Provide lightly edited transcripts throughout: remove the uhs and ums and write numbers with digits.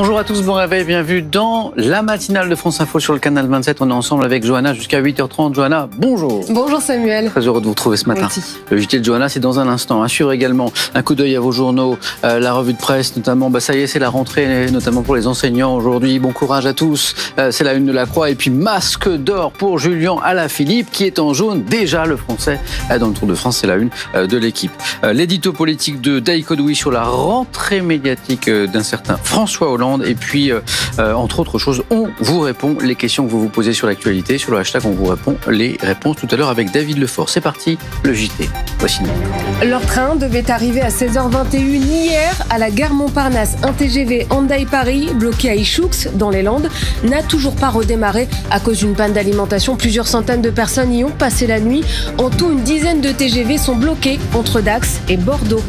Bonjour à tous, bon réveil, bienvenue dans la matinale de France Info sur le canal 27. On est ensemble avec Johanna jusqu'à 8h30. Johanna, bonjour. Bonjour Samuel. Très heureux de vous retrouver ce matin. Merci. Le JT de Johanna, c'est dans un instant. À suivre également un coup d'œil à vos journaux, la revue de presse notamment. Ça y est, c'est la rentrée, notamment pour les enseignants aujourd'hui. Bon courage à tous. C'est la une de la Croix. Et puis masque d'or pour Julien Alaphilippe qui est en jaune. Déjà le français dans le Tour de France, c'est la une de l'équipe. L'édito politique de Daï Kodoui sur la rentrée médiatique d'un certain François Hollande. Et puis, entre autres choses, on vous répond les questions que vous vous posez sur l'actualité. Sur le hashtag, on vous répond les réponses tout à l'heure avec David Lefort. C'est parti, le JT. Voici nous. Leur train devait arriver à 16h21 hier à la gare Montparnasse. Un TGV Hendaye Paris, bloqué à Ichoux, dans les Landes, n'a toujours pas redémarré à cause d'une panne d'alimentation. Plusieurs centaines de personnes y ont passé la nuit. En tout, une dizaine de TGV sont bloqués entre Dax et Bordeaux.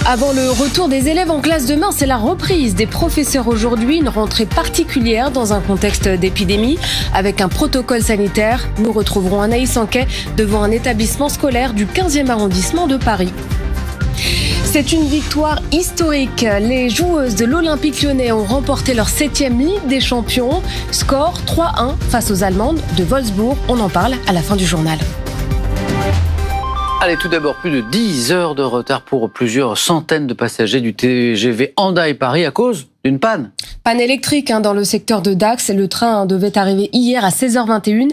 Avant le retour des élèves en classe demain, c'est la reprise des professeurs aujourd'hui, une rentrée particulière dans un contexte d'épidémie. Avec un protocole sanitaire, nous retrouverons Anaïs Anquet devant un établissement scolaire du 15e arrondissement de Paris. C'est une victoire historique. Les joueuses de l'Olympique Lyonnais ont remporté leur 7e Ligue des Champions. Score 3-1 face aux Allemandes de Wolfsburg. On en parle à la fin du journal. Allez, tout d'abord, plus de 10 heures de retard pour plusieurs centaines de passagers du TGV Hendaye Paris à cause d'une panne. Panne électrique dans le secteur de Dax. Le train devait arriver hier à 16h21.